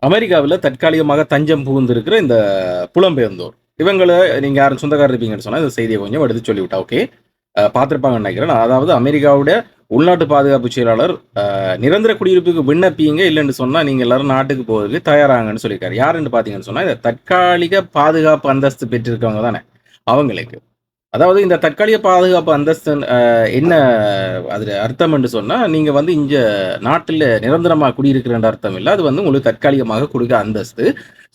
அமெரிக்காவில் தற்காலிகமாக தஞ்சம் புகுந்திருக்கிற இந்த புலம்பெயர்ந்தோர் இவங்களை நீங்கள் யாரும் சொந்தக்காரர் இருப்பீங்கன்னு சொன்னால் இந்த செய்தியை கொஞ்சம் எடுத்து சொல்லிவிட்டா ஓகே. பார்த்துருப்பாங்கன்னு நினைக்கிறேன். அதாவது அமெரிக்காவுடைய உள்நாட்டு பாதுகாப்பு செயலாளர் நிரந்தர குடியிருப்புக்கு விண்ணப்பிங்க, இல்லைன்னு சொன்னால் நீங்கள் எல்லாரும் நாட்டுக்கு போவதற்கு தயாராங்கன்னு சொல்லியிருக்காரு. யாருன்னு பார்த்தீங்கன்னு சொன்னால் இந்த தற்காலிக பாதுகாப்பு அந்தஸ்து பெற்றிருக்கவங்க தானே அவங்களுக்கு. அதாவது இந்த தற்காலிக பாதுகாப்பு அந்தஸ்து என்ன அதில் அர்த்தம் என்று சொன்னால், நீங்கள் வந்து இங்கே நாட்டில் நிரந்தரமாக குடியிருக்கிற அர்த்தம் இல்லை. அது வந்து உங்களுக்கு தற்காலிகமாக கொடுக்க அந்தஸ்து.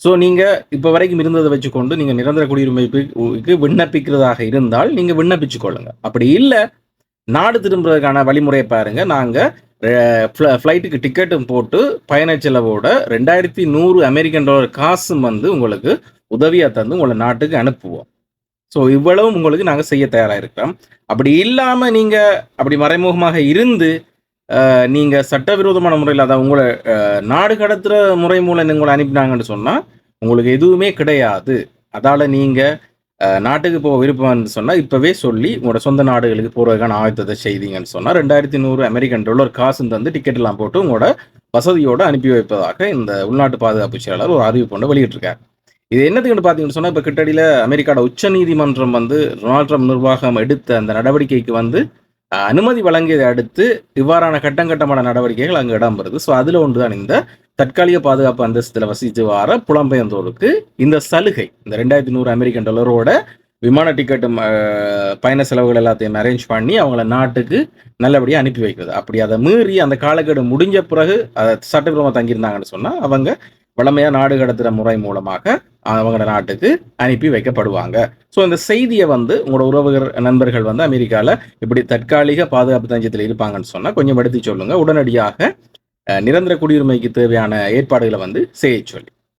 ஸோ நீங்கள் இப்போ வரைக்கும் இருந்ததை வச்சுக்கொண்டு நீங்கள் நிரந்தர குடியுரிமைக்கு விண்ணப்பிக்கிறதாக இருந்தால் நீங்கள் விண்ணப்பிச்சு கொள்ளுங்க. அப்படி இல்லை, நாடு திரும்புறதுக்கான வழிமுறையை பாருங்க. நாங்கள் ஃப்ளைட்டுக்கு டிக்கெட்டும் போட்டு பயண செலவோட $2100 அமெரிக்கன் காசும் வந்து உங்களுக்கு உதவியாக தந்து உங்களை நாட்டுக்கு அனுப்புவோம். ஸோ இவ்வளவும் உங்களுக்கு நாங்கள் செய்ய தயாராக இருக்கிறோம். அப்படி இல்லாமல் நீங்கள் அப்படி மறைமுகமாக இருந்து நீங்கள் சட்டவிரோதமான முறையில், அதாவது உங்களை நாடு கடத்துகிற முறை மூலம் உங்களை அனுப்பினாங்கன்னு சொன்னால் உங்களுக்கு எதுவுமே கிடையாது. அதால் நீங்கள் நாட்டுக்கு போக விருப்பம்னு சொன்னால் இப்போவே சொல்லி உங்களோட சொந்த நாடுகளுக்கு போகிறதுக்கான ஆயத்தத்தை செய்தீங்கன்னு சொன்னால் $2100 அமெரிக்கன் காசும் தந்து டிக்கெட்லாம் போட்டு உங்களோட வசதியோடு அனுப்பி வைப்பதாக இந்த உள்நாட்டு பாதுகாப்பு செயலாளர் ஒரு அறிவிப்பு ஒன்று வெளியிட்டிருக்கார். இது என்னதுன்னு பார்த்தீங்கன்னு சொன்னால், இப்போ கிட்டடியில் அமெரிக்காவோட உச்ச நீதிமன்றம் வந்து டொனால்ட் ட்ரம்ப் நிர்வாகம் எடுத்த அந்த நடவடிக்கைக்கு வந்து அனுமதி வழங்கியதை அடுத்து இவ்வாறான கட்டமான நடவடிக்கைகள் அங்கே இடம்பெறுது. ஸோ அதில் ஒன்று தான் இந்த தற்காலிக பாதுகாப்பு அந்தஸ்தில் வசித்து வர புலம்பெயர்ந்தோருக்கு இந்த சலுகை, இந்த $2100 அமெரிக்கன் விமான டிக்கெட்டும் பயண செலவுகள் எல்லாத்தையும் அரேஞ்ச் பண்ணி அவங்கள நாட்டுக்கு நல்லபடியாக அனுப்பி வைக்கிறது. அப்படி அதை மீறி அந்த காலக்கெடு முடிஞ்ச பிறகு அதை சட்டவிரோதமாக தங்கியிருந்தாங்கன்னு சொன்னால் அவங்க வளமையாக நாடு கடத்துகிற முறை மூலமாக அவங்க நாட்டுக்கு அனுப்பி வைக்கப்படுவாங்க. ஸோ இந்த செய்தியை வந்து உங்களோட உறவுகள் நண்பர்கள் வந்து அமெரிக்காவில் இப்படி தற்காலிக பாதுகாப்பு தஞ்சத்தில் இருப்பாங்கன்னு சொன்னால் கொஞ்சம் எடுத்து சொல்லுங்கள். உடனடியாக நிரந்தர குடியுரிமைக்கு தேவையான ஏற்பாடுகளை வந்து செய்ய சொல்லி.